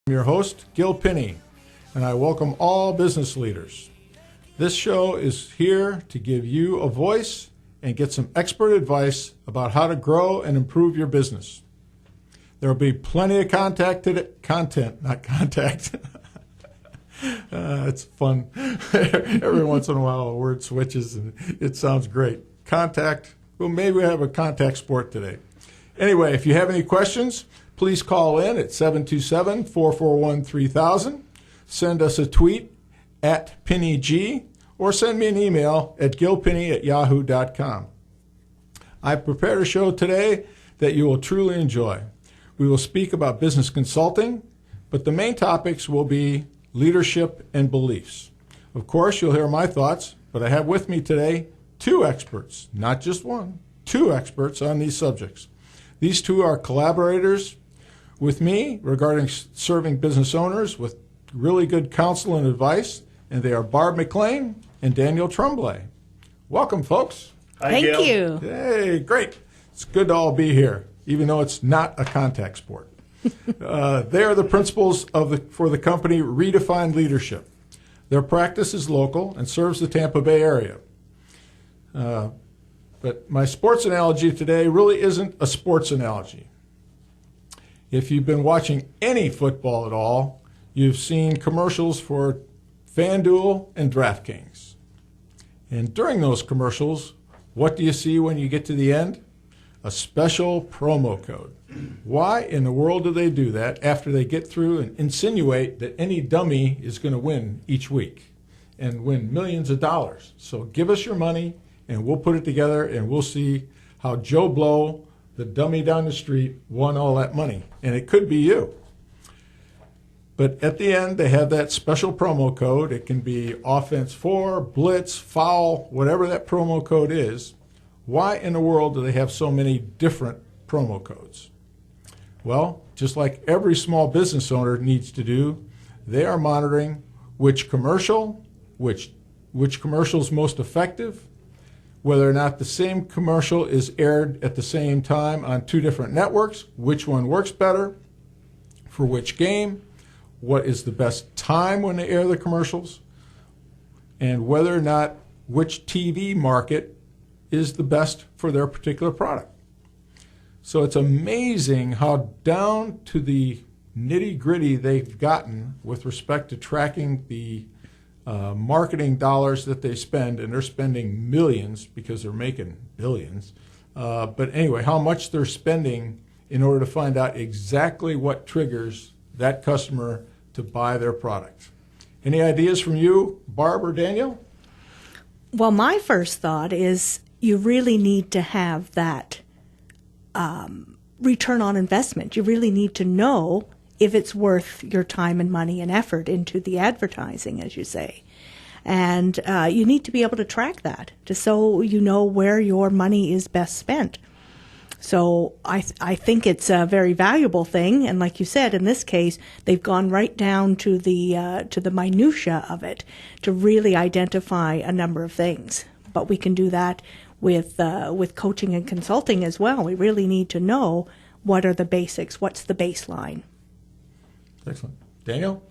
I'm your host, Gil Pinney, and I welcome all business leaders. This show is here to give you a voice and get some expert advice about how to grow and improve your business. There will be plenty of content, not contact. It's fun. Every once in a while a word switches and it sounds great. Contact, well, maybe we have a contact sport today. Anyway, if you have any questions, please call in at 727-441-3000. Send us a tweet at PinneyG, or send me an email at gilpinney@yahoo.com. I've prepared a show today that you will truly enjoy. We will speak about business consulting, but the main topics will be leadership and beliefs. Of course, you'll hear my thoughts, but I have with me today two experts, not just one, two experts on these subjects. These two are collaborators with me regarding serving business owners with really good counsel and advice, and they are Barb MacLean and Daniel Tremblay. Welcome, folks. Hi, Thank Gil. you. Hey, great. It's good to all be here, even though it's not a contact sport. They are the principals for the company Redefine Leadership. Their practice is local and serves the Tampa Bay area. But my sports analogy today really isn't a sports analogy. If you've been watching any football at all, you've seen commercials for FanDuel and DraftKings. And during those commercials, what do you see when you get to the end? A special promo code. Why in the world do they do that after they get through and insinuate that any dummy is going to win each week and win millions of dollars? So give us your money and we'll put it together and we'll see how Joe Blow, the dummy down the street, won all that money. And it could be you. But at the end, they have that special promo code. It can be offense 4, blitz, foul, whatever that promo code is. Why in the world do they have so many different promo codes? Well, just like every small business owner needs to do, they are monitoring which commercial, which commercial is most effective, whether or not the same commercial is aired at the same time on two different networks, which one works better, for which game, what is the best time when they air the commercials, and whether or not which TV market is the best for their particular product. So it's amazing how down to the nitty-gritty they've gotten with respect to tracking the marketing dollars that they spend, and they're spending millions because they're making billions. But anyway, how much they're spending in order to find out exactly what triggers that customer to buy their product. Any ideas from you, Barb or Daniel? Well, my first thought is you really need to have that return on investment. You really need to know if it's worth your time and money and effort into the advertising, as you say. And you need to be able to track that just so you know where your money is best spent. So I think it's a very valuable thing, and like you said, in this case, they've gone right down to the minutia of it to really identify a number of things. But we can do that with coaching and consulting as well. We really need to know what are the basics, what's the baseline. Excellent. Daniel?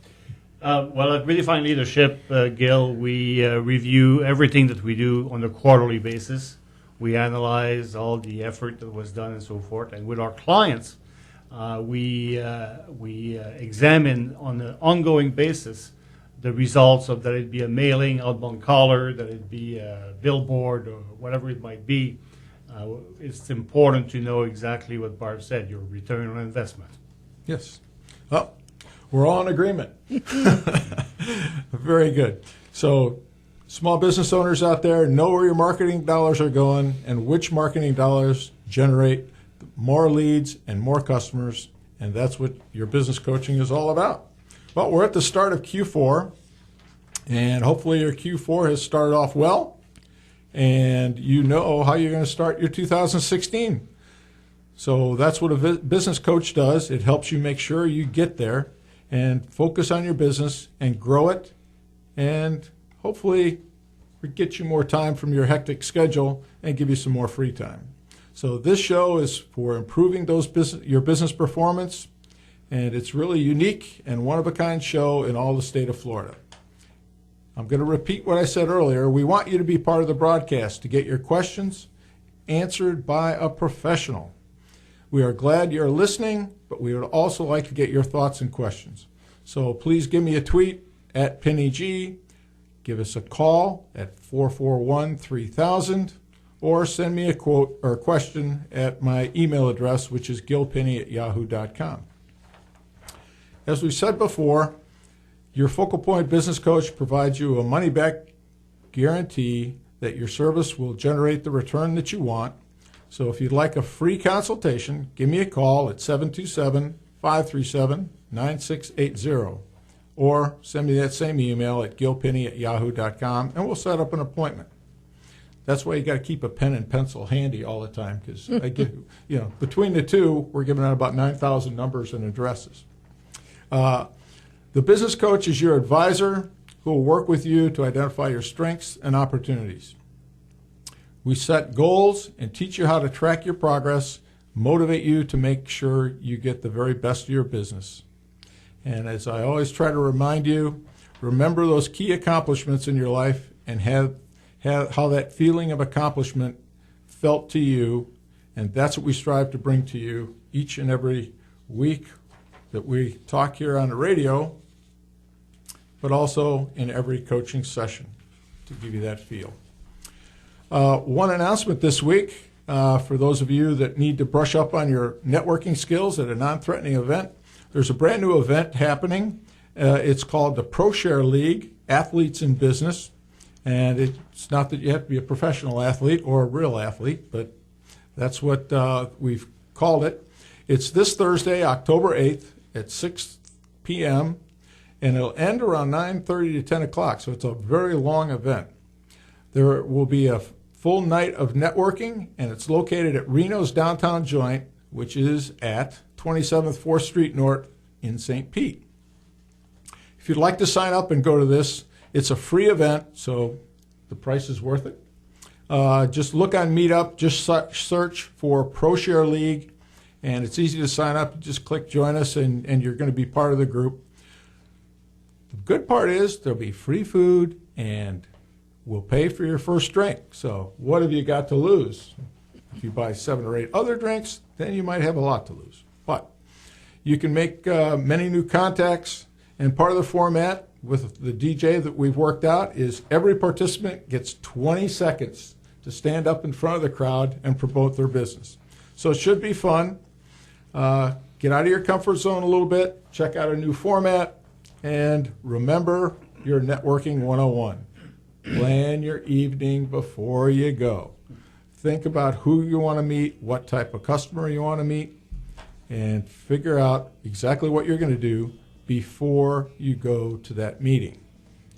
Well, at Redefine Leadership, Gil, we review everything that we do on a quarterly basis. We analyze all the effort that was done and so forth. And with our clients, we examine on an ongoing basis the results of that it be a mailing, outbound caller, that it be a billboard, or whatever it might be. It's important to know exactly what Barb said, your return on investment. Yes. Oh, we're all in agreement. Very good. So small business owners out there, know where your marketing dollars are going and which marketing dollars generate more leads and more customers, and that's what your business coaching is all about. Well, we're at the start of Q4, and hopefully your Q4 has started off well, and you know how you're going to start your 2016. So that's what a business coach does. It helps you make sure you get there and focus on your business and grow it, and hopefully get you more time from your hectic schedule and give you some more free time. So this show is for improving your business performance and it's really unique and one-of-a-kind show in all the state of Florida. I'm going to repeat what I said earlier. We want you to be part of the broadcast to get your questions answered by a professional. We are glad you're listening, but we would also like to get your thoughts and questions. So please give me a tweet at Pinney G, give us a call at 441-3000, or send me a quote or question at my email address, which is gilpinney@yahoo.com. As we said before, your Focal Point Business Coach provides you a money-back guarantee that your service will generate the return that you want. So if you'd like a free consultation, give me a call at 727-537-9680, or send me that same email at gilpinney@yahoo.com, and we'll set up an appointment. That's why you got to keep a pen and pencil handy all the time, because I give, between the two, we're giving out about 9,000 numbers and addresses. The business coach is your advisor who will work with you to identify your strengths and opportunities. We set goals and teach you how to track your progress, motivate you to make sure you get the very best of your business. And as I always try to remind you, remember those key accomplishments in your life and how that feeling of accomplishment felt to you, and that's what we strive to bring to you each and every week that we talk here on the radio, but also in every coaching session to give you that feel. One announcement this week for those of you that need to brush up on your networking skills at a non-threatening event. There's a brand new event happening. It's called the ProShare League, Athletes in Business. And it's not that you have to be a professional athlete or a real athlete, but that's what we've called it. It's this Thursday, October 8th at 6 p.m., and it'll end around 9:30 to 10 o'clock, so it's a very long event. There will be a full night of networking, and it's located at Reno's Downtown Joint, which is at 27th 4th Street North in St. Pete. If you'd like to sign up and go to this, it's a free event, so the price is worth it. Just look on Meetup, just search for ProShare League, and it's easy to sign up. Just click Join Us, and you're going to be part of the group. The good part is there'll be free food, and we'll pay for your first drink. So what have you got to lose? If you buy 7 or 8 other drinks, then you might have a lot to lose. But you can make many new contacts, and part of the format with the DJ that we've worked out is every participant gets 20 seconds to stand up in front of the crowd and promote their business. So it should be fun. Get out of your comfort zone a little bit, check out a new format, and remember your networking 101. Plan your evening before you go. Think about who you want to meet, what type of customer you want to meet, and figure out exactly what you're going to do before you go to that meeting.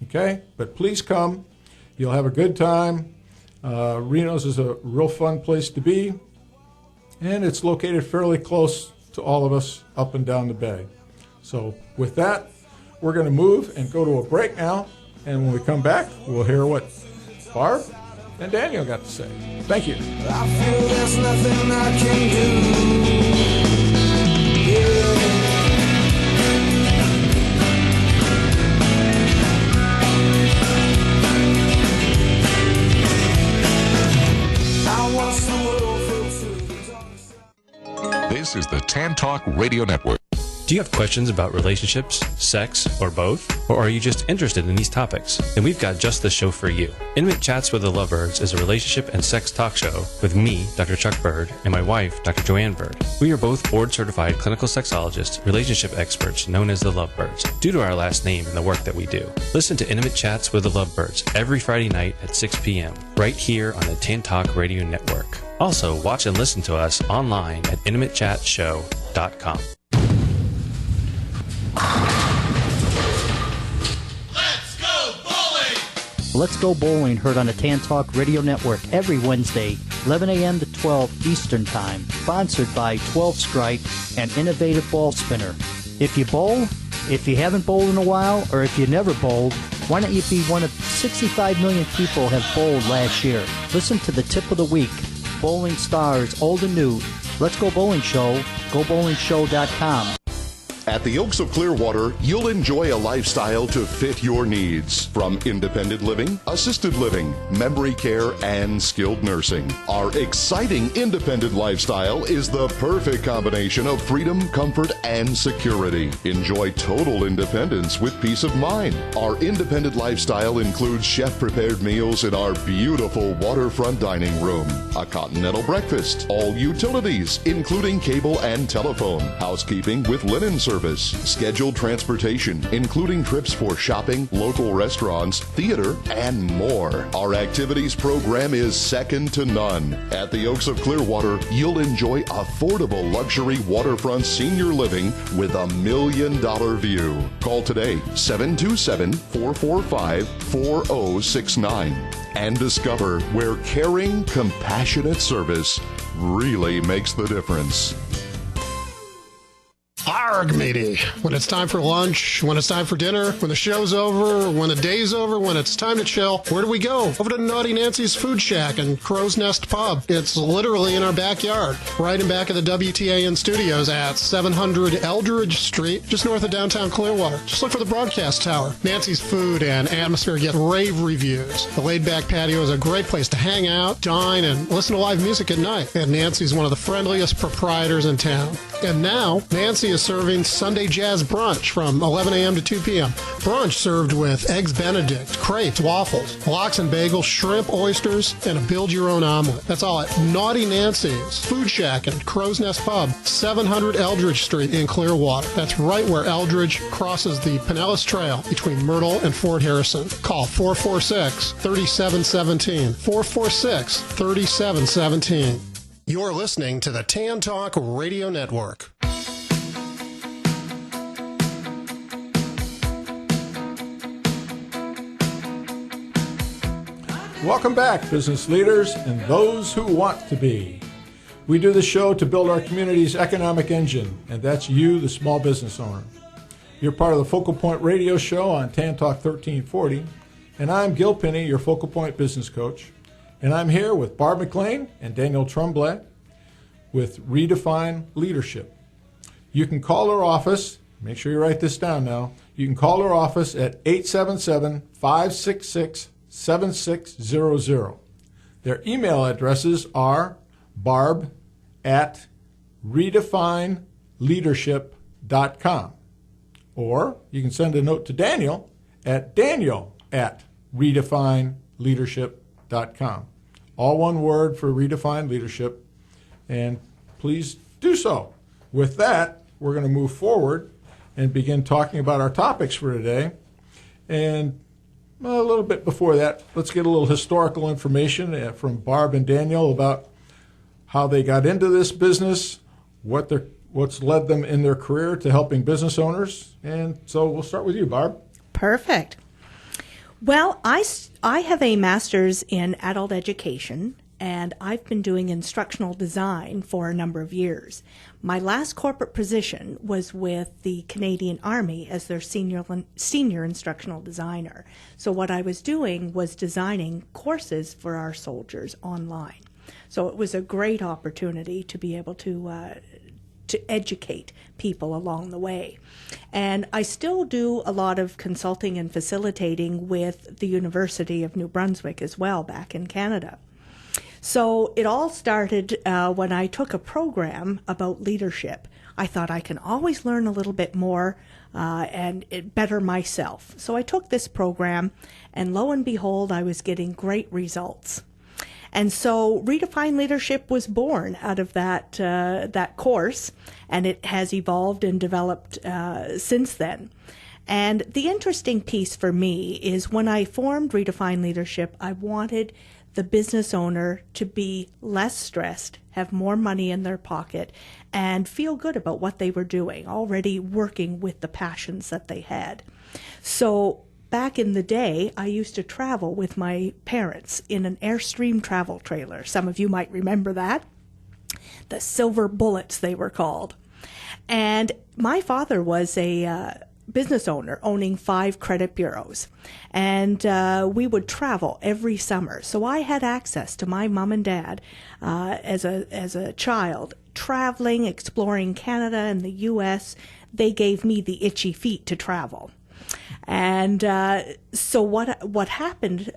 Okay? But please come. You'll have a good time. Reno's is a real fun place to be, and it's located fairly close to all of us up and down the bay. So with that, we're going to move and go to a break now, and when we come back, we'll hear what Barb and Daniel got to say. Thank you. I feel there's nothing I can do. Yeah. This is the Tan Talk Radio Network. Do you have questions about relationships, sex, or both? Or are you just interested in these topics? Then we've got just the show for you. Intimate Chats with the Lovebirds is a relationship and sex talk show with me, Dr. Chuck Bird, and my wife, Dr. Joanne Bird. We are both board-certified clinical sexologists, relationship experts known as the Lovebirds, due to our last name and the work that we do. Listen to Intimate Chats with the Lovebirds every Friday night at 6 p.m., right here on the Tan Talk Radio Network. Also, watch and listen to us online at intimatechatshow.com. Let's go bowling! Let's Go Bowling, heard on the Tan Talk Radio Network every Wednesday, 11 a.m. to 12 Eastern Time. Sponsored by 12 Strike and Innovative Ball Spinner. If you bowl, if you haven't bowled in a while, or if you never bowled, why don't you be one of 65 million people have bowled last year? Listen to the tip of the week. Bowling stars, old and new. Let's Go Bowling Show, gobowlingshow.com. At the Oaks of Clearwater, you'll enjoy a lifestyle to fit your needs. From independent living, assisted living, memory care, and skilled nursing. Our exciting independent lifestyle is the perfect combination of freedom, comfort, and security. Enjoy total independence with peace of mind. Our independent lifestyle includes chef-prepared meals in our beautiful waterfront dining room, a continental breakfast, all utilities, including cable and telephone, housekeeping with linen service, scheduled transportation, including trips for shopping, local restaurants, theater, and more. Our activities program is second to none. At the Oaks of Clearwater, you'll enjoy affordable luxury waterfront senior living with a $1 million view. Call today, 727-445-4069, and discover where caring, compassionate service really makes the difference. Arg, matey. When it's time for lunch, when it's time for dinner, when the show's over, when the day's over, when it's time to chill, where do we go? Over to Naughty Nancy's Food Shack and Crow's Nest Pub. It's literally in our backyard, right in back of the WTAN studios at 700 Eldridge Street, just north of downtown Clearwater. Just look for the broadcast tower. Nancy's food and atmosphere get rave reviews. The laid-back patio is a great place to hang out, dine, and listen to live music at night. And Nancy's one of the friendliest proprietors in town. And now, Nancy is serving Sunday Jazz Brunch from 11 a.m. to 2 p.m. Brunch served with Eggs Benedict, crepes, waffles, lox and bagels, shrimp, oysters, and a build-your-own omelet. That's all at Naughty Nancy's Food Shack and Crow's Nest Pub, 700 Eldridge Street in Clearwater. That's right where Eldridge crosses the Pinellas Trail between Myrtle and Fort Harrison. Call 446-3717. 446-3717. You're listening to the Tan Talk Radio Network. Welcome back, business leaders and those who want to be. We do the show to build our community's economic engine, and that's you, the small business owner. You're part of the Focal Point Radio Show on Tan Talk 1340, and I'm Gil Pinney, your Focal Point business coach. And I'm here with Barb MacLean and Daniel Tremblay with Redefine Leadership. You can call our office. Make sure you write this down now. You can call our office at 877-566-7600. Their email addresses are barb@redefineleadership.com. Or you can send a note to Daniel at daniel@redefineleadership.com. All one word for Redefine Leadership. And please do so. With that, we're going to move forward and begin talking about our topics for today. And a little bit before that, let's get a little historical information from Barb and Daniel about how they got into this business, what's led them in their career to helping business owners. And so we'll start with you, Barb. Perfect. Well, I have a master's in adult education, and I've been doing instructional design for a number of years. My last corporate position was with the Canadian Army as their senior instructional designer. So what I was doing was designing courses for our soldiers online. So it was a great opportunity to be able to educate people along the way. And I still do a lot of consulting and facilitating with the University of New Brunswick as well back in Canada. So it all started when I took a program about leadership. I thought I can always learn a little bit more and better myself. So I took this program, and lo and behold, I was getting great results. And so Redefine Leadership was born out of that course, and it has evolved and developed since then. And the interesting piece for me is when I formed Redefine Leadership, I wanted the business owner to be less stressed, have more money in their pocket, and feel good about what they were doing, already working with the passions that they had. So back in the day, I used to travel with my parents in an Airstream travel trailer. Some of you might remember that. The Silver Bullets, they were called. And my father was a business owner owning 5 credit bureaus. And we would travel every summer. So I had access to my mom and dad as a child, traveling, exploring Canada and the U.S. they gave me the itchy feet to travel. And so what happened,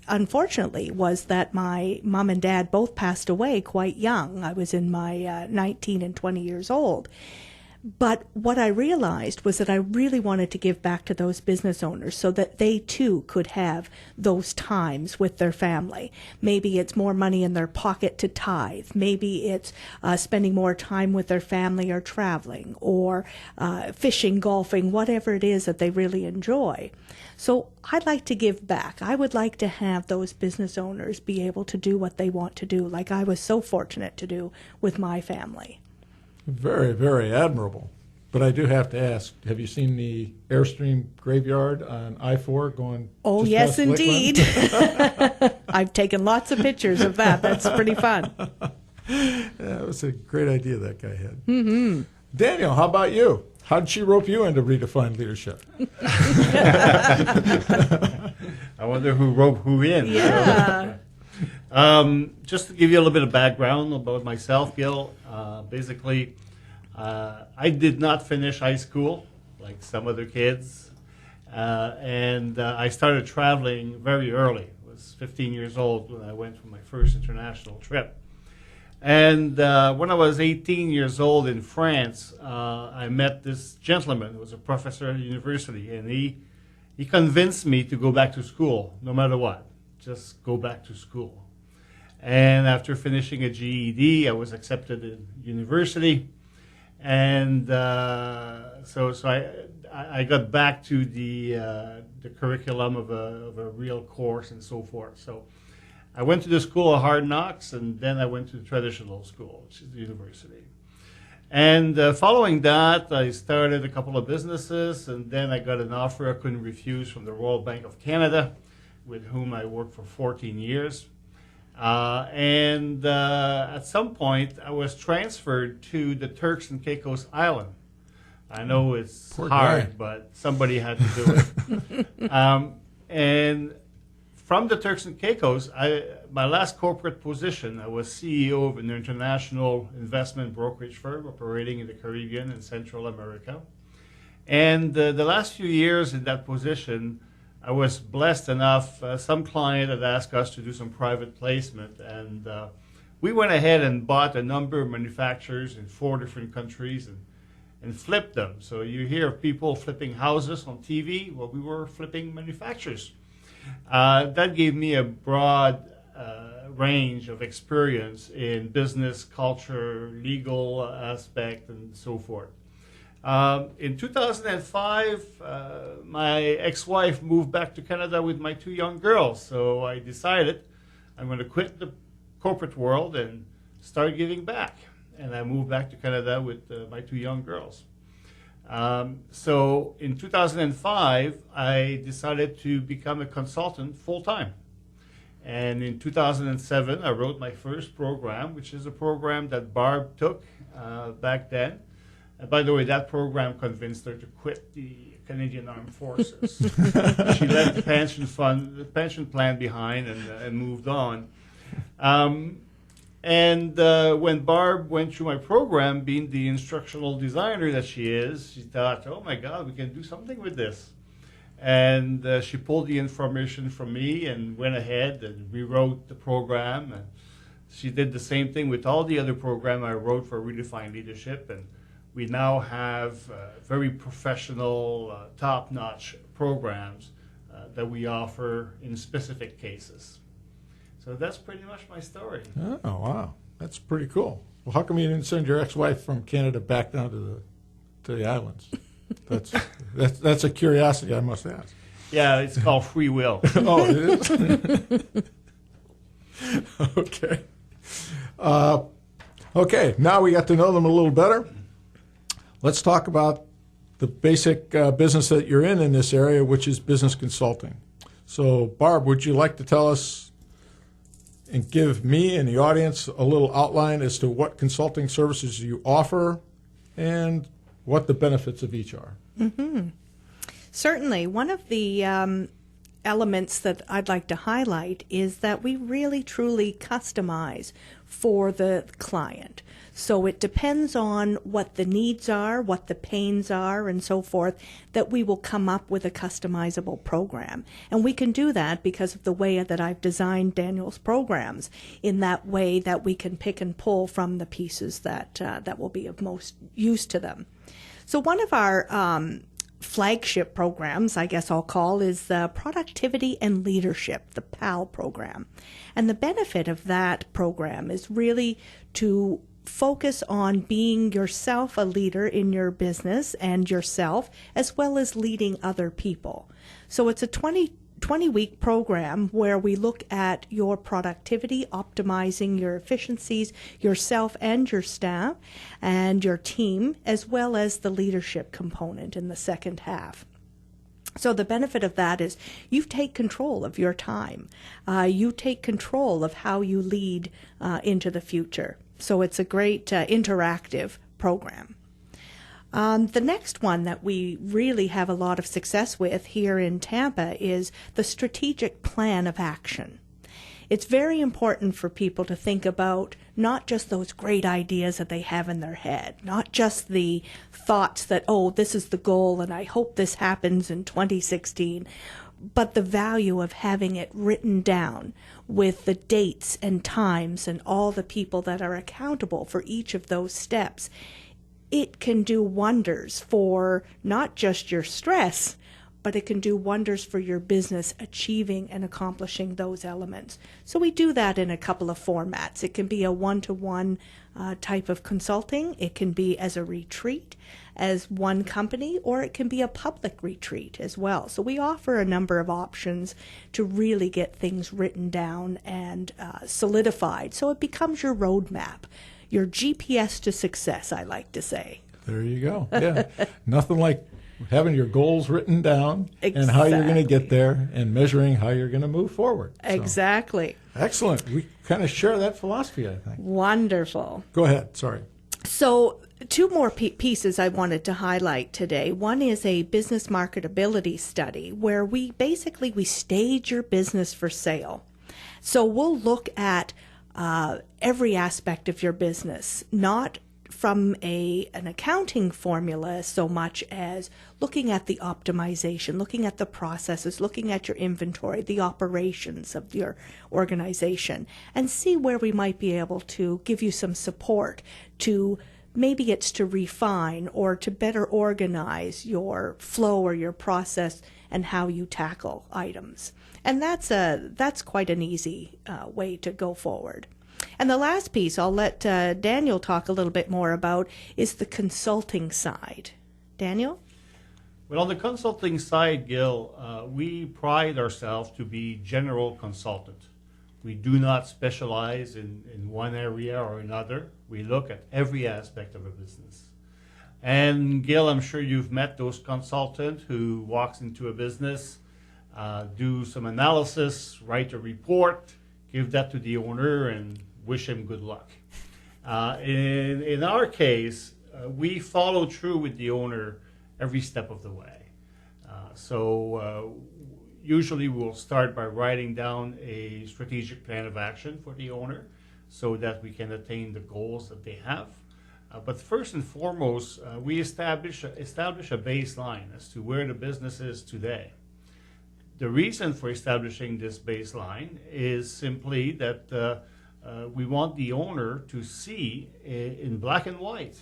unfortunately, was that my mom and dad both passed away quite young. I was in my 19 and 20 years old. But what I realized was that I really wanted to give back to those business owners so that they too could have those times with their family. Maybe it's more money in their pocket to tithe. Maybe it's spending more time with their family or traveling or fishing, golfing, whatever it is that they really enjoy. So I'd like to give back. I would like to have those business owners be able to do what they want to do, like I was so fortunate to do with my family. Very, very admirable. But I do have to ask, have you seen the Airstream graveyard on I-4 going? Oh, just yes, past Lakeland? indeed. I've taken lots of pictures of that. That's pretty fun. Yeah, it was a great idea that guy had. Mm-hmm. Daniel, how about you? How did she rope you into redefined leadership? I wonder who roped who in. Yeah. Just to give you a little bit of background about myself, Gil, basically, I did not finish high school like some other kids, and I started traveling very early. I was 15 years old when I went for my first international trip. And when I was 18 years old in France, I met this gentleman who was a professor at a university, and he convinced me to go back to school, no matter what. Just go back to school. And after finishing a GED, I was accepted in university, and so I got back to the curriculum of a real course and so forth. So I went to the school of hard knocks, and then I went to the traditional school, which is the university. And following that, I started a couple of businesses, and then I got an offer I couldn't refuse from the Royal Bank of Canada, with whom I worked for 14 years. And at some point, I was transferred to the Turks and Caicos Island. I know it's Poor hard, guy. but somebody had to do it. And from the Turks and Caicos, my last corporate position, I was CEO of an international investment brokerage firm operating in the Caribbean and Central America. And the last few years in that position, I was blessed enough, some client had asked us to do some private placement, and we went ahead and bought a number of manufacturers in 4 different countries and flipped them. So you hear of people flipping houses on TV. Well, we were flipping manufacturers. That gave me a broad range of experience in business, culture, legal aspect, and so forth. In 2005, my ex-wife moved back to Canada with my 2 young girls. So I decided I'm going to quit the corporate world and start giving back. And I moved back to Canada with my 2 young girls. So in 2005, I decided to become a consultant full-time. And in 2007, I wrote my first program, which is a program that Barb took back then. And by the way, that program convinced her to quit the Canadian Armed Forces. She left the pension plan behind and moved on. When Barb went through my program, being the instructional designer that she is, she thought, oh my God, we can do something with this. And she pulled the information from me and went ahead and rewrote the program. And she did the same thing with all the other programs I wrote for Redefined Leadership. And we now have very professional, top-notch programs that we offer in specific cases. So that's pretty much my story. Oh, wow. That's pretty cool. Well, how come you didn't send your ex-wife from Canada back down to the islands? That's a curiosity I must ask. Yeah, it's called free will. Oh, it is? Okay. Okay, now we got to know them a little better. Let's talk about the basic business that you're in this area, which is business consulting. So, Barb, would you like to tell us and give me and the audience a little outline as to what consulting services you offer and what the benefits of each are? Mm-hmm. Certainly. One of the elements that I'd like to highlight is that we really truly customize for the client. So it depends on what the needs are, what the pains are, and so forth, that we will come up with a customizable program. And we can do that because of the way that I've designed Daniel's programs, in that way that we can pick and pull from the pieces that will be of most use to them. So one of our flagship programs, I guess I'll call, is the Productivity and Leadership, the PAL program. And the benefit of that program is really to focus on being yourself a leader in your business and yourself, as well as leading other people. So it's a 20-week program where we look at your productivity, optimizing your efficiencies, yourself and your staff and your team, as well as the leadership component in the second half. So the benefit of that is you take control of your time. You take control of how you lead into the future. So it's a great interactive program. The next one that we really have a lot of success with here in Tampa is the strategic plan of action. It's very important for people to think about not just those great ideas that they have in their head, not just the thoughts that, oh, this is the goal and I hope this happens in 2016, but the value of having it written down with the dates and times and all the people that are accountable for each of those steps. It can do wonders for not just your stress, but it can do wonders for your business achieving and accomplishing those elements. So we do that in a couple of formats. It can be a one-to-one type of consulting. It can be as a retreat, as one company, or it can be a public retreat as well. So we offer a number of options to really get things written down and solidified, so it becomes your roadmap, your GPS to success, I like to say. There you go. Yeah. Nothing like having your goals written down and how you're going to get there and measuring how you're going to move forward. So, exactly. excellent. We kind of share that philosophy, I think. Wonderful. Go ahead. Sorry. So two more pieces I wanted to highlight today. One is a business marketability study where we stage your business for sale. So we'll look at every aspect of your business, not from an accounting formula so much as looking at the optimization, looking at the processes, looking at your inventory, the operations of your organization, and see where we might be able to give you some support to, maybe it's to refine or to better organize your flow or your process and how you tackle items. And that's quite an easy way to go forward. And the last piece I'll let Daniel talk a little bit more about is the consulting side. Daniel? Well, on the consulting side, Gil, we pride ourselves to be general consultant. We do not specialize in one area or another. We look at every aspect of a business. And Gil, I'm sure you've met those consultants who walks into a business, do some analysis, write a report, give that to the owner, and wish him good luck. In our case, we follow through with the owner every step of the way. So usually we'll start by writing down a strategic plan of action for the owner so that we can attain the goals that they have. But first and foremost, we establish a baseline as to where the business is today. The reason for establishing this baseline is simply that we want the owner to see in black and white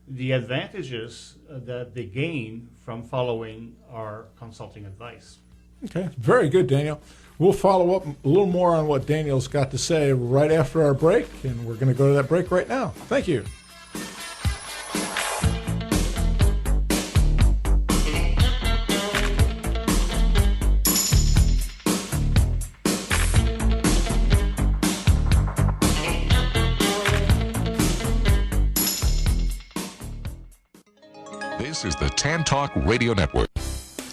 the advantages that they gain from following our consulting advice. Okay, very good, Daniel. We'll follow up a little more on what Daniel's got to say right after our break, and we're going to go to that break right now. Thank you. This is the Tan Talk Radio Network.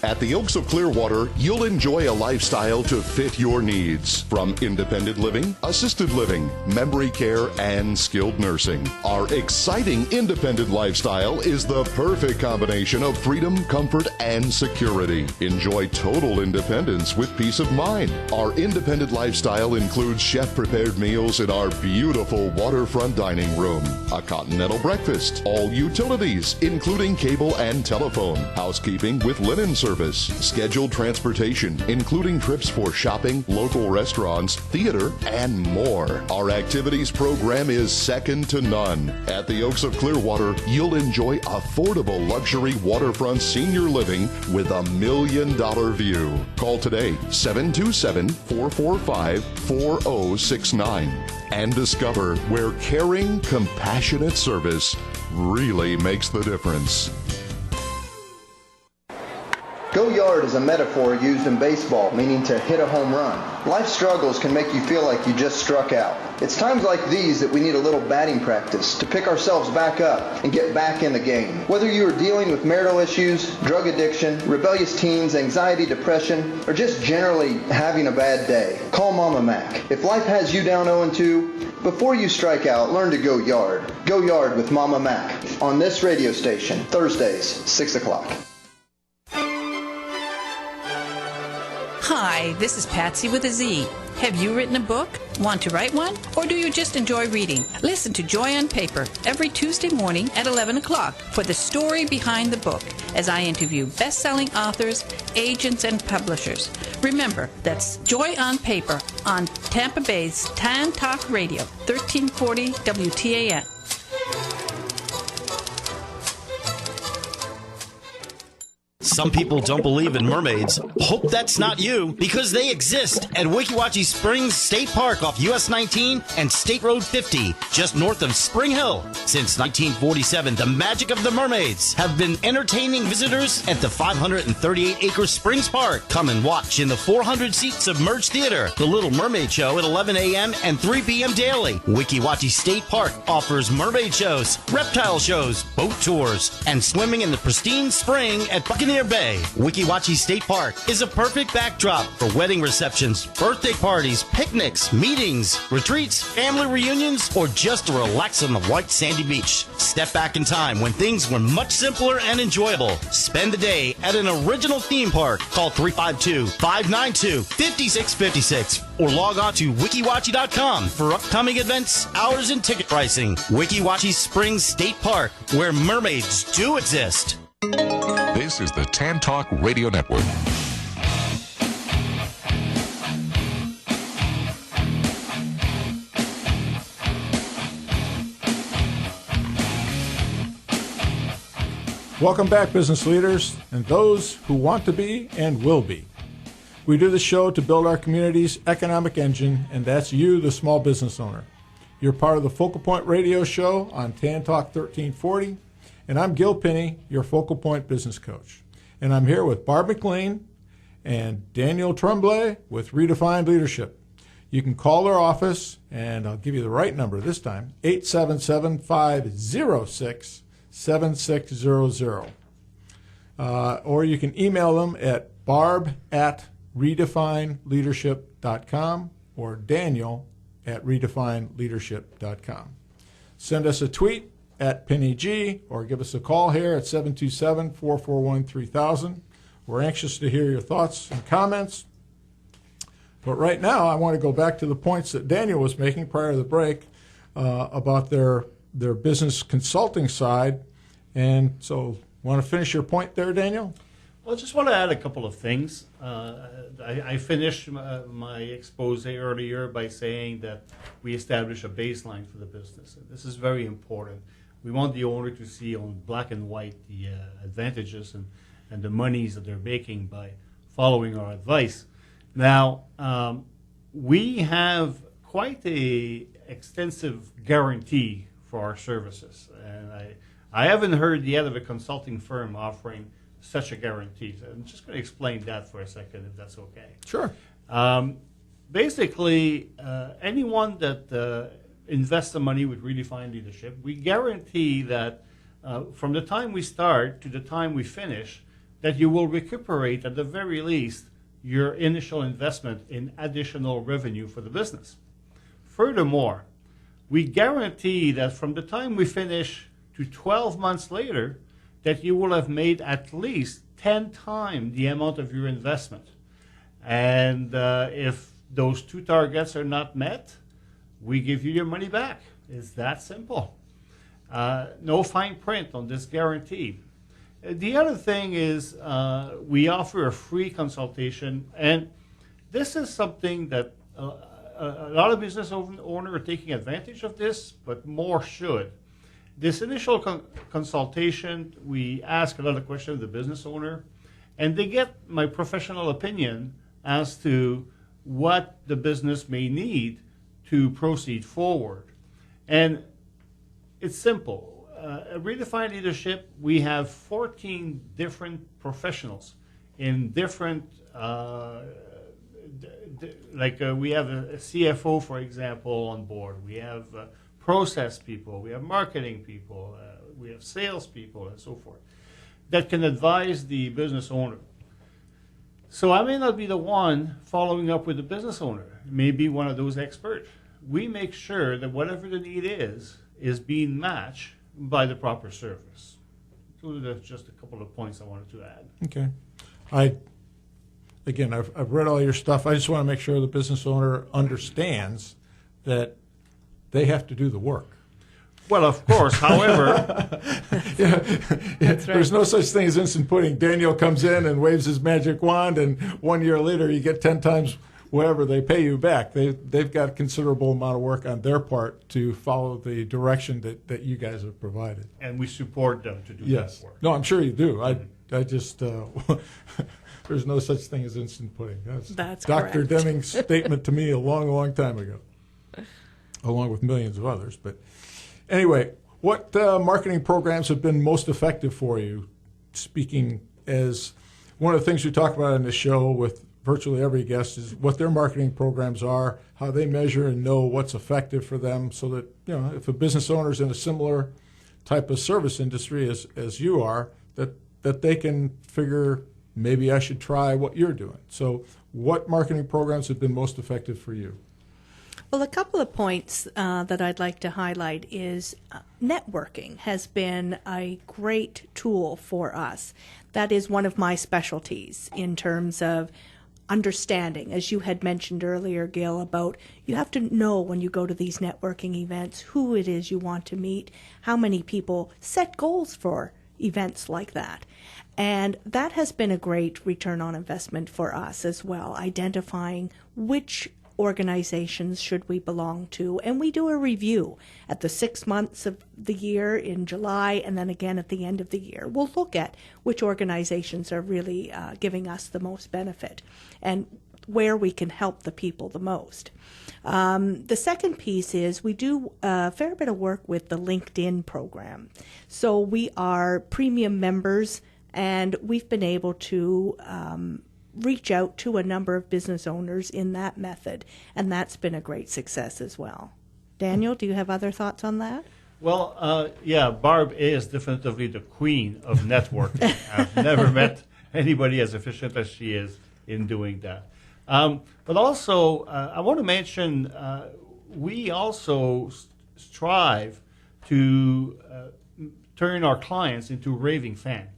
At the Oaks of Clearwater, you'll enjoy a lifestyle to fit your needs. From independent living, assisted living, memory care, and skilled nursing. Our exciting independent lifestyle is the perfect combination of freedom, comfort, and security. Enjoy total independence with peace of mind. Our independent lifestyle includes chef-prepared meals in our beautiful waterfront dining room, a continental breakfast, all utilities, including cable and telephone, housekeeping with linen service, scheduled transportation, including trips for shopping, local restaurants, theater, and more. Our activities program is second to none. At the Oaks of Clearwater, you'll enjoy affordable luxury waterfront senior living with a $1 million view. Call today, 727-445-4069, and discover where caring, compassionate service really makes the difference. Go yard is a metaphor used in baseball, meaning to hit a home run. Life struggles can make you feel like you just struck out. It's times like these that we need a little batting practice to pick ourselves back up and get back in the game. Whether you are dealing with marital issues, drug addiction, rebellious teens, anxiety, depression, or just generally having a bad day, call Mama Mac. If life has you down 0-2, before you strike out, learn to go yard. Go yard with Mama Mac on this radio station, Thursdays, 6 o'clock. Hi, this is Patsy with a Z. Have you written a book? Want to write one? Or do you just enjoy reading? Listen to Joy on Paper every Tuesday morning at 11 o'clock for the story behind the book as I interview best-selling authors, agents, and publishers. Remember, that's Joy on Paper on Tampa Bay's Tan Talk Radio, 1340 WTAN. Some people don't believe in mermaids. Hope that's not you, because they exist at Weeki Wachee Springs State Park off US 19 and State Road 50, just north of Spring Hill. Since 1947, the magic of the mermaids have been entertaining visitors at the 538-acre Springs Park. Come and watch in the 400-seat submerged theater, the Little Mermaid Show at 11 a.m. and 3 p.m. daily. Weeki Wachee State Park offers mermaid shows, reptile shows, boat tours, and swimming in the pristine spring at Buccaneer Bay. Weeki Wachee State Park is a perfect backdrop for wedding receptions, birthday parties, picnics, meetings, retreats, family reunions, or just to relax on the white sandy beach. Step back in time when things were much simpler and enjoyable. Spend the day at an original theme park. Call 352-592-5656 or log on to wikiwachee.com for upcoming events, hours, and ticket pricing. Weeki Wachee Springs State Park, where mermaids do exist. This is the Tan Talk Radio Network. Welcome back, business leaders and those who want to be and will be. We do the show to build our community's economic engine, and that's you, the small business owner. You're part of the Focal Point Radio Show on Tan Talk 1340. And I'm Gil Pinney, your Focal Point business coach. And I'm here with Barb MacLean and Daniel Tremblay with Redefined Leadership. You can call their office, and I'll give you the right number this time, 877-506-7600. Or you can email them at barb@redefinedleadership.com or daniel@redefinedleadership.com. Send us a tweet at Pinney G, or give us a call here at 727-441-3000. We're anxious to hear your thoughts and comments. But right now, I want to go back to the points that Daniel was making prior to the break about their business consulting side. And so, want to finish your point there, Daniel? Well, I just want to add a couple of things. I finished my expose earlier by saying that we establish a baseline for the business. And this is very important. We want the owner to see on black and white the advantages and the monies that they're making by following our advice. Now, we have quite a extensive guarantee for our services. And I haven't heard yet of a consulting firm offering such a guarantee. So I'm just going to explain that for a second, if that's okay. Sure. Basically, anyone that invests the money with Redefined Leadership, we guarantee that from the time we start to the time we finish, that you will recuperate at the very least your initial investment in additional revenue for the business. Furthermore, we guarantee that from the time we finish to 12 months later, that you will have made at least 10 times the amount of your investment. And if those two targets are not met, we give you your money back. It's that simple. No fine print on this guarantee. The other thing is we offer a free consultation, and this is something that a lot of business owners are taking advantage of this, but more should. This initial consultation, we ask a lot of questions of the business owner, and they get my professional opinion as to what the business may need to proceed forward. And it's simple. At Redefine Leadership, we have 14 different professionals in different, we have a CFO, for example, on board. We have process people, we have marketing people, we have sales people, and so forth, that can advise the business owner. So I may not be the one following up with the business owner. It may be one of those experts. We make sure that whatever the need is being matched by the proper service. So that's just a couple of points I wanted to add. Okay. I've read all your stuff. I just want to make sure the business owner understands that they have to do the work. Well, of course. However, there's no such thing as instant pudding. Daniel comes in and waves his magic wand, and 1 year later you get 10 times whatever they pay you back. They've got a considerable amount of work on their part to follow the direction that you guys have provided. And we support them to do yes. that work. No, I'm sure you do. I just there's no such thing as instant pudding. That's Dr. correct. Deming's statement to me a long, long time ago, along with millions of others. But anyway, what marketing programs have been most effective for you? Speaking as one of the things we talk about in the show with virtually every guest is what their marketing programs are, how they measure and know what's effective for them, so that if a business owner is in a similar type of service industry as you are, that they can figure maybe I should try what you're doing. So what marketing programs have been most effective for you? Well, a couple of points that I'd like to highlight is networking has been a great tool for us. That is one of my specialties in terms of understanding, as you had mentioned earlier, Gil, about you have to know when you go to these networking events who it is you want to meet, how many people, set goals for events like that. And that has been a great return on investment for us as well, identifying which organizations should we belong to. And we do a review at the 6 months of the year in July, and then again at the end of the year. We'll look at which organizations are really giving us the most benefit and where we can help the people the most. The second piece is we do a fair bit of work with the LinkedIn program. So we are premium members, and we've been able to reach out to a number of business owners in that method, and that's been a great success as well. Daniel, do you have other thoughts on that? Well, Barb is definitively the queen of networking. I've never met anybody as efficient as she is in doing that. But also, I want to mention, we also strive to turn our clients into raving fans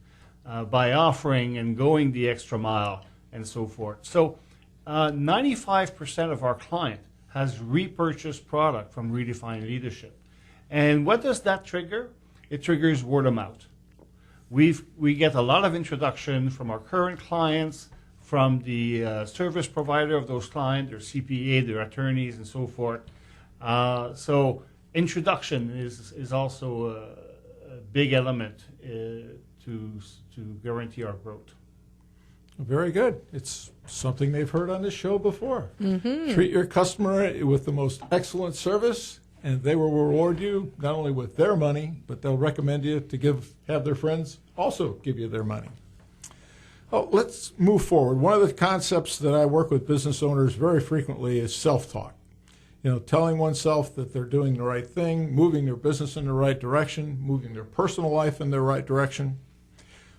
by offering and going the extra mile and so forth. So 95% of our client has repurchased product from Redefine Leadership. And what does that trigger? It triggers word of mouth. We get a lot of introduction from our current clients, from the service provider of those clients, their CPA, their attorneys, and so forth. So introduction is also a big element to guarantee our growth. Very good. It's something they've heard on this show before. Mm-hmm. Treat your customer with the most excellent service, and they will reward you not only with their money, but they'll recommend you to have their friends also give you their money. Oh, let's move forward. One of the concepts that I work with business owners very frequently is self-talk. Telling oneself that they're doing the right thing, moving their business in the right direction, moving their personal life in the right direction.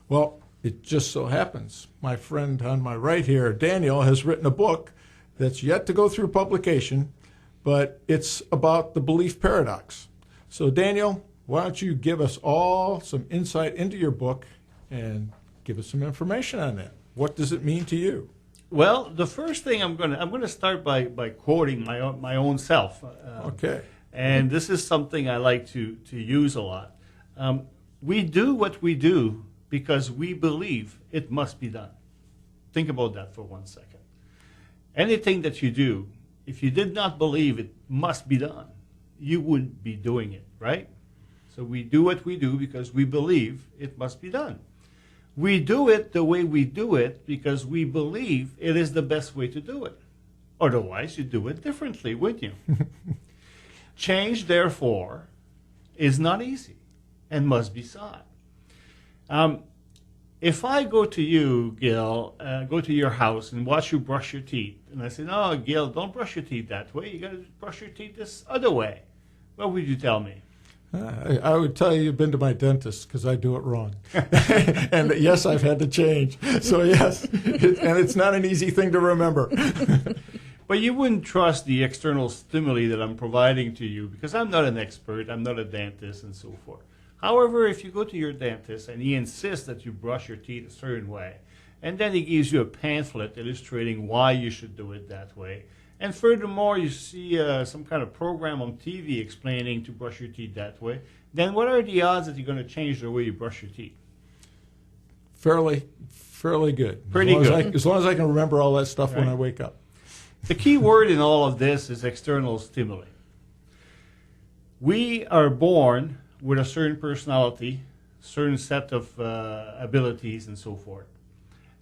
Well, It just so happens my friend on my right here, Daniel, has written a book that's yet to go through publication, but it's about the belief paradox. So, Daniel, why don't you give us all some insight into your book and give us some information on that? What does it mean to you? Well, the first thing I'm gonna start by quoting my own self. Okay. And this is something I like to use a lot. We do what we do because we believe it must be done. Think about that for 1 second. Anything that you do, if you did not believe it must be done, you wouldn't be doing it, right? So we do what we do because we believe it must be done. We do it the way we do it because we believe it is the best way to do it. Otherwise, you'd do it differently, wouldn't you? Change, therefore, is not easy and must be sought. If I go to you, Gil, go to your house and watch you brush your teeth, and I say, no, Gil, don't brush your teeth that way. You got to brush your teeth this other way. What would you tell me? I would tell you you've been to my dentist because I do it wrong. And yes, I've had to change. So yes, and it's not an easy thing to remember. But you wouldn't trust the external stimuli that I'm providing to you because I'm not an expert, I'm not a dentist, and so forth. However, if you go to your dentist and he insists that you brush your teeth a certain way, and then he gives you a pamphlet illustrating why you should do it that way, and furthermore, you see some kind of program on TV explaining to brush your teeth that way, then what are the odds that you're going to change the way you brush your teeth? Fairly good. Pretty good. As long as I can remember all that stuff when I wake up. The key word in all of this is external stimuli. We are born with a certain personality, certain set of abilities, and so forth.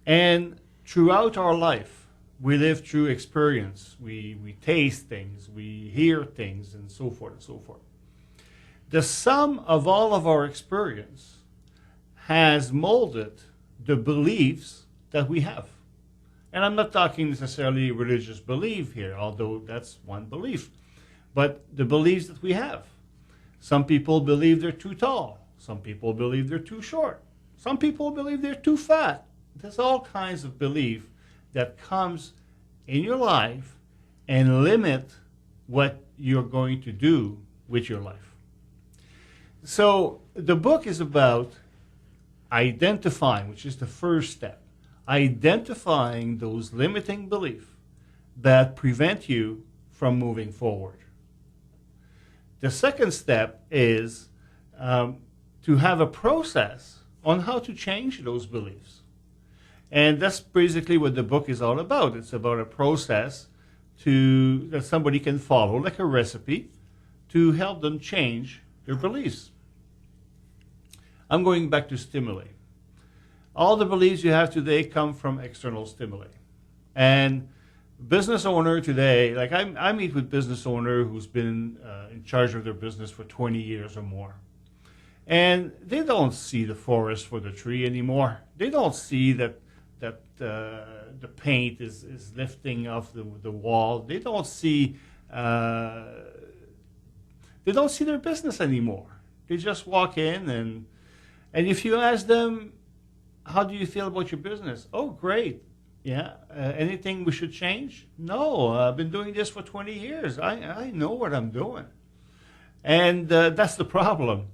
And throughout our life, we live through experience. We taste things, we hear things, and so forth and so forth. The sum of all of our experience has molded the beliefs that we have. And I'm not talking necessarily religious belief here, although that's one belief, but the beliefs that we have. Some people believe they're too tall. Some people believe they're too short. Some people believe they're too fat. There's all kinds of belief that comes in your life and limit what you're going to do with your life. So the book is about identifying, which is the first step, identifying those limiting beliefs that prevent you from moving forward. The second step is to have a process on how to change those beliefs. And that's basically what the book is all about. It's about a process that somebody can follow, like a recipe, to help them change their beliefs. I'm going back to stimuli. All the beliefs you have today come from external stimuli. And business owner today, like I meet with business owner who's been in charge of their business for 20 years or more. And they don't see the forest for the tree anymore. They don't see that the paint is lifting off the wall. They don't see their business anymore. They just walk in and if you ask them, how do you feel about your business? Oh, great. Yeah. Anything we should change? No. I've been doing this for 20 years. I know what I'm doing. And that's the problem.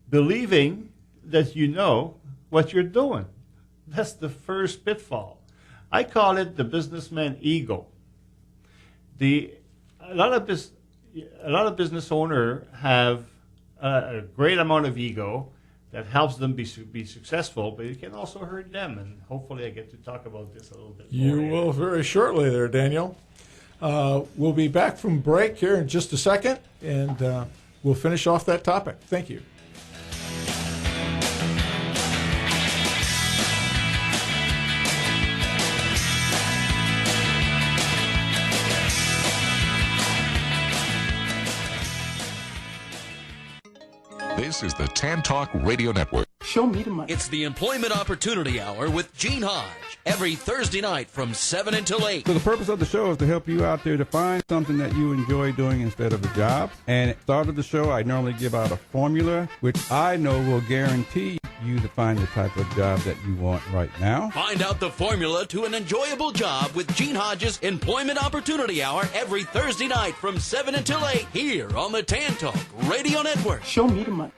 Believing that you know what you're doing. That's the first pitfall. I call it the businessman ego. A lot of business owners have a great amount of ego that helps them be successful, but it can also hurt them. And hopefully I get to talk about this a little bit more. You will very shortly there, Daniel. We'll be back from break here in just a second, and we'll finish off that topic. Thank you. This is the Tan Talk Radio Network. Show me the money. It's the Employment Opportunity Hour with Gene Hodge every Thursday night from 7 until 8. So the purpose of the show is to help you out there to find something that you enjoy doing instead of a job. And at the start of the show, I normally give out a formula, which I know will guarantee you to find the type of job that you want right now. Find out the formula to an enjoyable job with Gene Hodges' Employment Opportunity Hour every Thursday night from 7 until 8 here on the Tan Talk Radio Network. Show me the money.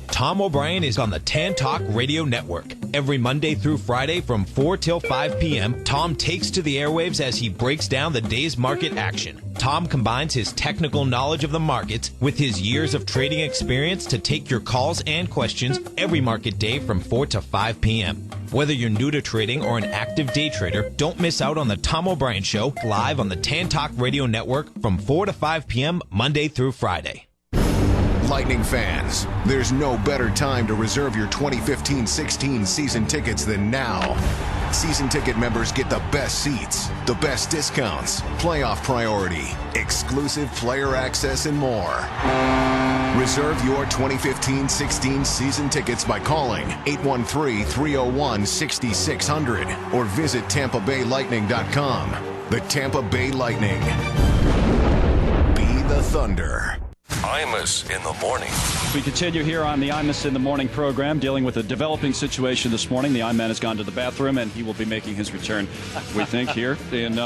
Tom O'Brien is on the Tan Talk Radio Network. Every Monday through Friday from 4 till 5 p.m., Tom takes to the airwaves as he breaks down the day's market action. Tom combines his technical knowledge of the markets with his years of trading experience to take your calls and questions every market day from 4 to 5 p.m. Whether you're new to trading or an active day trader, don't miss out on the Tom O'Brien Show live on the Tan Talk Radio Network from 4 to 5 p.m. Monday through Friday. Lightning fans, there's no better time to reserve your 2015-16 season tickets than now. Season ticket members get the best seats, the best discounts, playoff priority, exclusive player access, and more. Reserve your 2015-16 season tickets by calling 813-301-6600 or visit TampaBayLightning.com. The Tampa Bay Lightning. Be the Thunder. Imus in the morning. We continue here on the Imus in the Morning program, dealing with a developing situation this morning. The I-Man has gone to the bathroom, and he will be making his return, we think, here in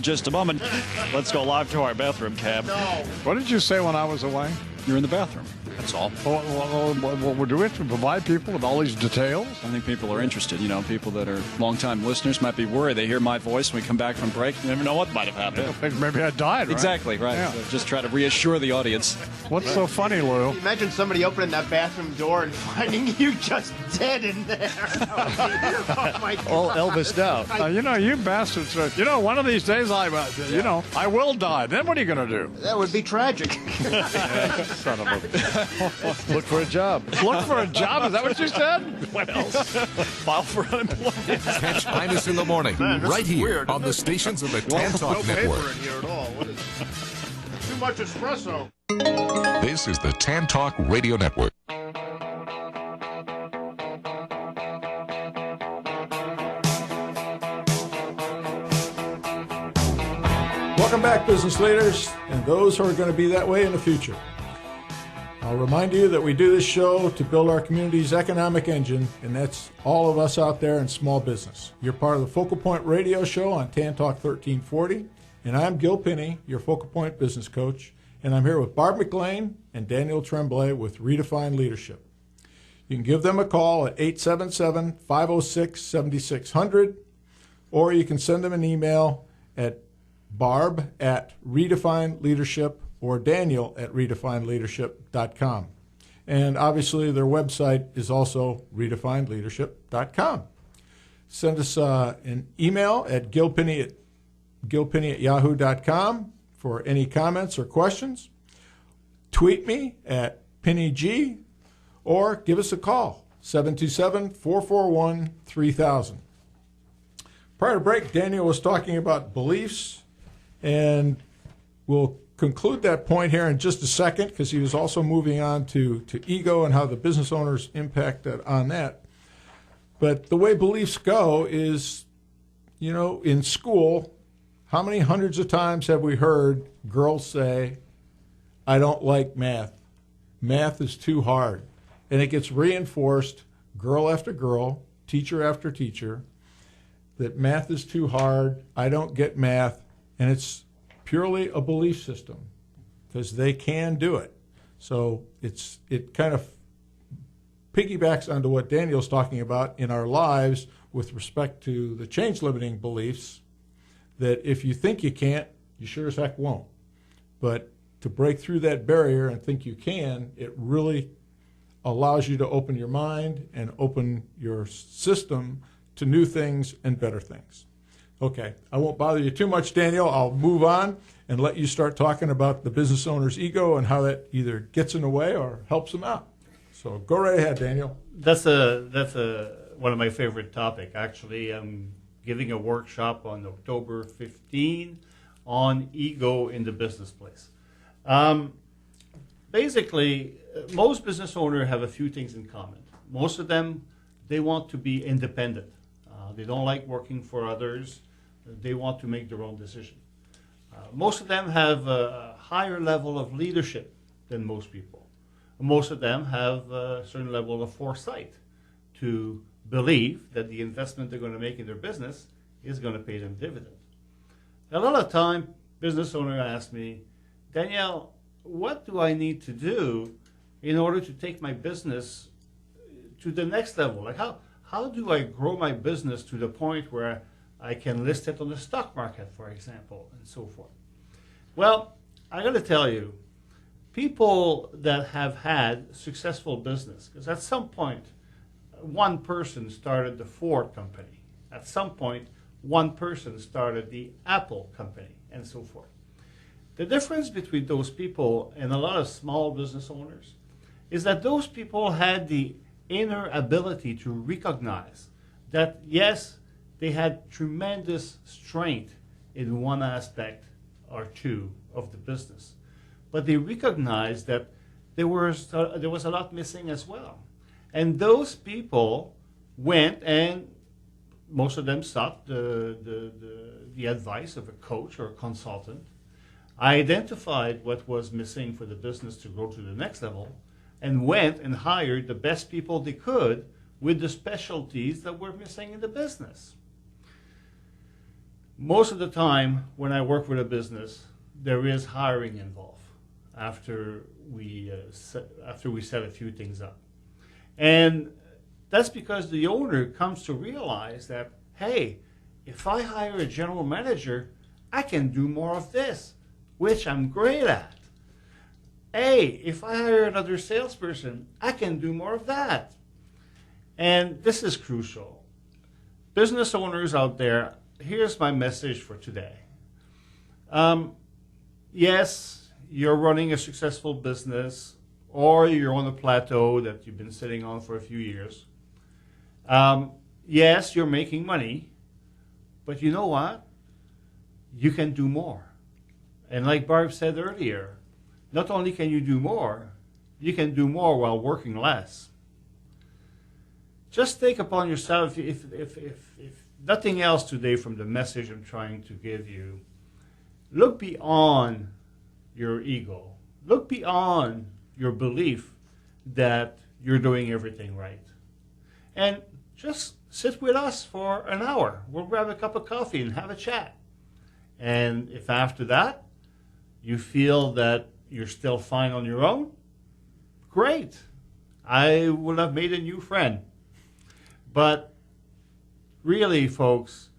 just a moment. Let's go live to our bathroom cab. No. What did you say when I was away? You're in the bathroom. That's all. Well, we're doing to provide people with all these details. I think people are interested. You know, people that are longtime listeners might be worried. They hear my voice when we come back from break. You never know what might have happened. Yeah, maybe I died, right? Exactly, right. Yeah. So just try to reassure the audience. What's so funny, Lou? Imagine somebody opening that bathroom door and finding you just dead in there. Oh, my God. All Elvis out. You know, you bastards. One of these days, I will die. Then what are you going to do? That would be tragic. Son of a... Look for a job. Look for a job? Is that what you said? What else? File for unemployment. Catch Imus in the morning, right here weird. on the stations of the Tan Talk no Network. paper in here at all. What is too much espresso? This is the Tan Talk Radio Network. Welcome back, business leaders, and those who are going to be that way in the future. I'll remind you that we do this show to build our community's economic engine, and that's all of us out there in small business. You're part of the Focal Point radio show on Tan Talk 1340, and I'm Gil Pinney, your Focal Point business coach, and I'm here with Barb MacLean and Daniel Tremblay with Redefined Leadership. You can give them a call at 877-506-7600, or you can send them an email at barb@redefinedleadership or daniel@redefinedleadership.com. And obviously their website is also redefinedleadership.com. Send us an email at gilpinney@yahoo.com for any comments or questions. Tweet me at PinneyG or give us a call, 727-441-3000. Prior to break, Daniel was talking about beliefs, and we'll conclude that point here in just a second because he was also moving on to ego and how the business owners impacted on that. But the way beliefs go is, in school, how many hundreds of times have we heard girls say, I don't like math. Math is too hard. And it gets reinforced, girl after girl, teacher after teacher, that math is too hard, I don't get math, and it's purely a belief system because they can do it. So it kind of piggybacks onto what Daniel's talking about in our lives with respect to the change limiting beliefs, that if you think you can't, you sure as heck won't. But to break through that barrier and think you can, it really allows you to open your mind and open your system to new things and better things. Okay, I won't bother you too much, Daniel. I'll move on and let you start talking about the business owner's ego and how that either gets in the way or helps them out. So go right ahead, Daniel. That's one of my favorite topic. Actually, I'm giving a workshop on October 15 on ego in the business place. basically, most business owners have a few things in common. Most of them, they want to be independent. They don't like working for others. They want to make their own decision. Most of them have a higher level of leadership than most people. Most of them have a certain level of foresight to believe that the investment they're going to make in their business is going to pay them dividend. A lot of time, business owners ask me, Danielle, what do I need to do in order to take my business to the next level? Like how do I grow my business to the point where I can list it on the stock market, for example, and so forth? Well, I got to tell you, people that have had successful business, because at some point, one person started the Ford company. At some point, one person started the Apple company, and so forth. The difference between those people and a lot of small business owners is that those people had the inner ability to recognize that, yes, they had tremendous strength in one aspect or two of the business, but they recognized that there was a lot missing as well. And those people went and most of them sought the advice of a coach or a consultant, identified what was missing for the business to go to the next level, and went and hired the best people they could with the specialties that were missing in the business. Most of the time when I work with a business, there is hiring involved after we set a few things up. And that's because the owner comes to realize that, hey, if I hire a general manager, I can do more of this, which I'm great at. Hey, if I hire another salesperson, I can do more of that. And this is crucial. Business owners out there, here's my message for today. Yes, you're running a successful business, or you're on a plateau that you've been sitting on for a few years. Yes, you're making money, but you know what? You can do more. And like Barb said earlier, not only can you do more, you can do more while working less. Just take upon yourself, if nothing else today from the message I'm trying to give you, look beyond your ego. Look beyond your belief that you're doing everything right. And just sit with us for an hour. We'll grab a cup of coffee and have a chat. And if after that you feel that you're still fine on your own, great. I will have made a new friend. But really, folks,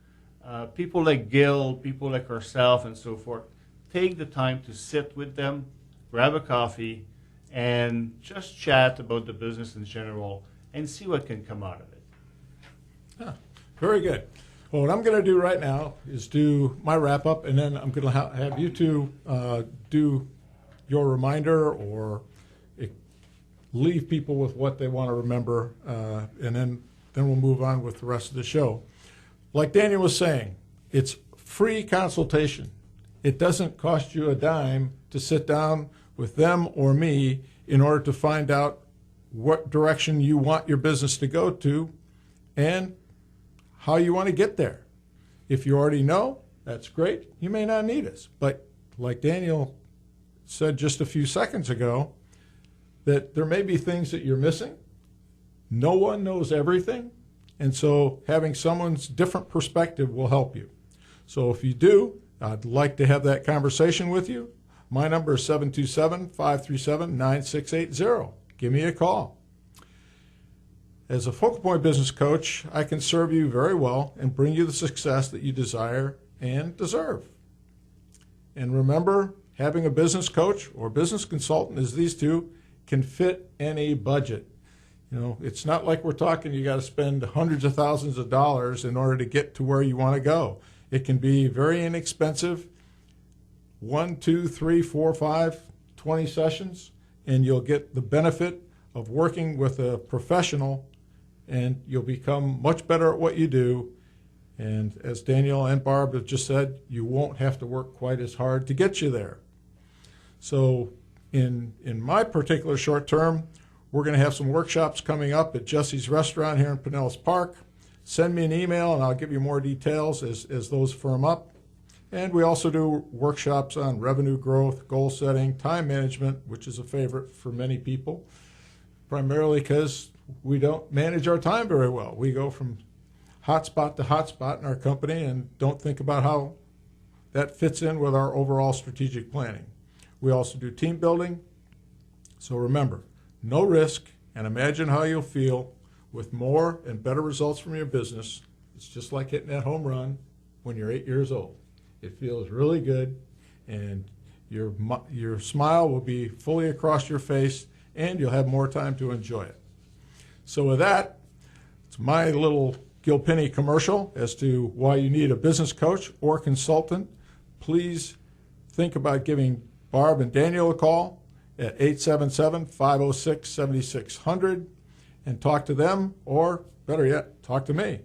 people like Gil, people like ourselves and so forth, take the time to sit with them, grab a coffee, and just chat about the business in general and see what can come out of it. Huh. Very good. Well, what I'm going to do right now is do my wrap-up, and then I'm going to have you two do your reminder or leave people with what they want to remember, and then we'll move on with the rest of the show. Like Daniel was saying, it's free consultation. It doesn't cost you a dime to sit down with them or me in order to find out what direction you want your business to go to and how you want to get there. If you already know, that's great. You may not need us. But like Daniel said just a few seconds ago, that there may be things that you're missing. No one knows everything. And so having someone's different perspective will help you. So if you do, I'd like to have that conversation with you. My number is 727-537-9680. Give me a call. As a Focal Point business coach, I can serve you very well and bring you the success that you desire and deserve. And remember, having a business coach or business consultant, as these two, can fit any budget. You know, it's not like we're talking you got to spend hundreds of thousands of dollars in order to get to where you want to go. It can be very inexpensive, 1, 2, 3, 4, 5, 20 sessions, and you'll get the benefit of working with a professional, and you'll become much better at what you do. And as Daniel and Barb have just said, you won't have to work quite as hard to get you there. So in my particular short term, we're going to have some workshops coming up at Jesse's Restaurant here in Pinellas Park. Send me an email and I'll give you more details as those firm up. And we also do workshops on revenue growth, goal setting, time management, which is a favorite for many people, primarily because we don't manage our time very well. We go from hotspot to hotspot in our company and don't think about how that fits in with our overall strategic planning. We also do team building. So remember, no risk, and imagine how you'll feel with more and better results from your business. It's just like hitting that home run when you're 8 years old. It feels really good, and your smile will be fully across your face, and you'll have more time to enjoy it. So with that, it's my little Gil Pinney commercial as to why you need a business coach or consultant. Please think about giving Barb and Daniel a call at 877-506-7600 and talk to them, or better yet, talk to me.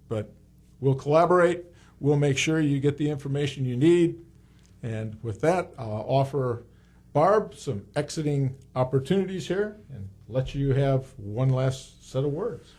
But we'll collaborate. We'll make sure you get the information you need. And with that, I'll offer Barb some exiting opportunities here and let you have one last set of words.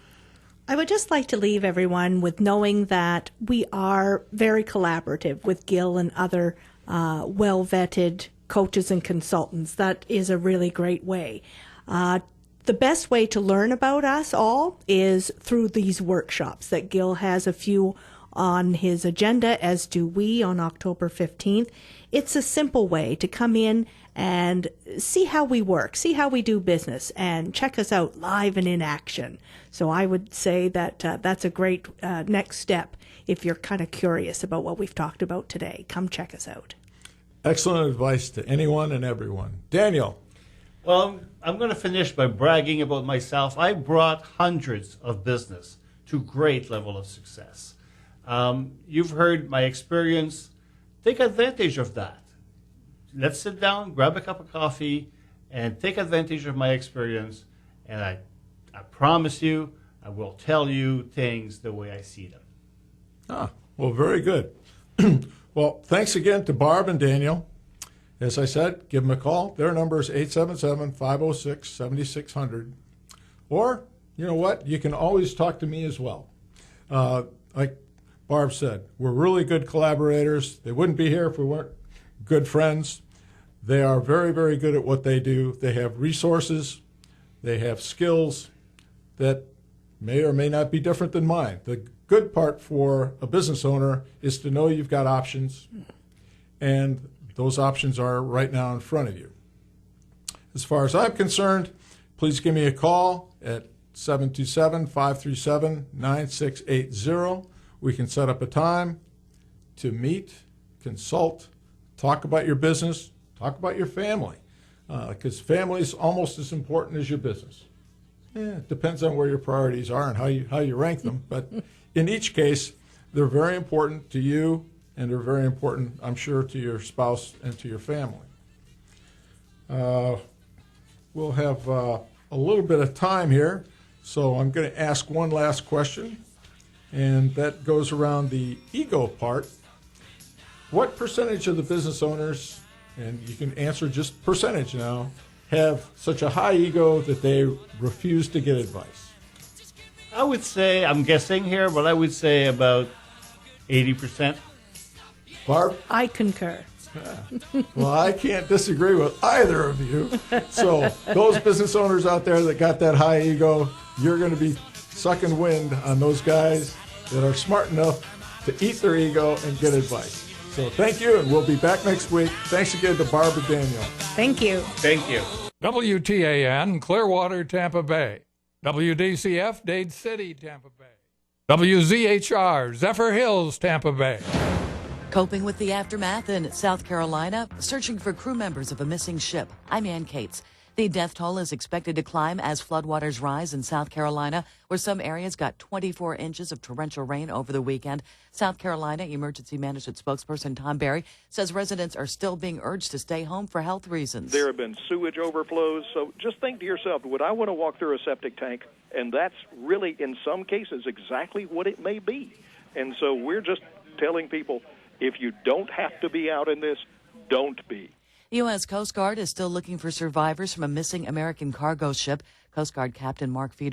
I would just like to leave everyone with knowing that we are very collaborative with Gil and other well-vetted coaches and consultants. That is a really great way. The best way to learn about us all is through these workshops that Gil has a few on his agenda, as do we, on October 15th. It's a simple way to come in and see how we work, see how we do business, and check us out live and in action. So I would say that that's a great next step if you're kind of curious about what we've talked about today. Come check us out. Excellent advice to anyone and everyone. Daniel. Well, I'm going to finish by bragging about myself. I brought hundreds of business to great level of success. You've heard my experience. Take advantage of that. Let's sit down, grab a cup of coffee, and take advantage of my experience. And I promise you, I will tell you things the way I see them. Well, very good. Well, thanks again to Barb and Daniel. As I said, give them a call. Their number is 877-506-7600. Or, you know what, you can always talk to me as well. Like Barb said, we're really good collaborators. They wouldn't be here if we weren't good friends. They are very, very good at what they do. They have resources. They have skills that may or may not be different than mine. The good part for a business owner is to know you've got options, and those options are right now in front of you. As far as I'm concerned, please give me a call at 727-537-9680. We can set up a time to meet, consult, talk about your business, talk about your family, because family is almost as important as your business. It depends on where your priorities are and how you rank them, but in each case, they're very important to you, and they're very important, I'm sure, to your spouse and to your family. We'll have a little bit of time here, so I'm going to ask one last question, and that goes around the ego part. What percentage of the business owners, and you can answer just percentage now, have such a high ego that they refuse to get advice? I would say, I'm guessing here, but I would say about 80%. Barb? I concur. Well, I can't disagree with either of you. So those business owners out there that got that high ego, you're going to be sucking wind on those guys that are smart enough to eat their ego and get advice. So thank you, and we'll be back next week. Thanks again to Barb and Daniel. Thank you. Thank you. WTAN, Clearwater, Tampa Bay. WDCF, Dade City, Tampa Bay. WZHR, Zephyr Hills, Tampa Bay. Coping with the aftermath in South Carolina, searching for crew members of a missing ship. I'm Ann Cates. The death toll is expected to climb as floodwaters rise in South Carolina, where some areas got 24 inches of torrential rain over the weekend. South Carolina Emergency Management spokesperson Tom Berry says residents are still being urged to stay home for health reasons. There have been sewage overflows, so just think to yourself, would I want to walk through a septic tank? And that's really, in some cases, exactly what it may be. And so we're just telling people, if you don't have to be out in this, don't be. The U.S. Coast Guard is still looking for survivors from a missing American cargo ship. Coast Guard Captain Mark Fedor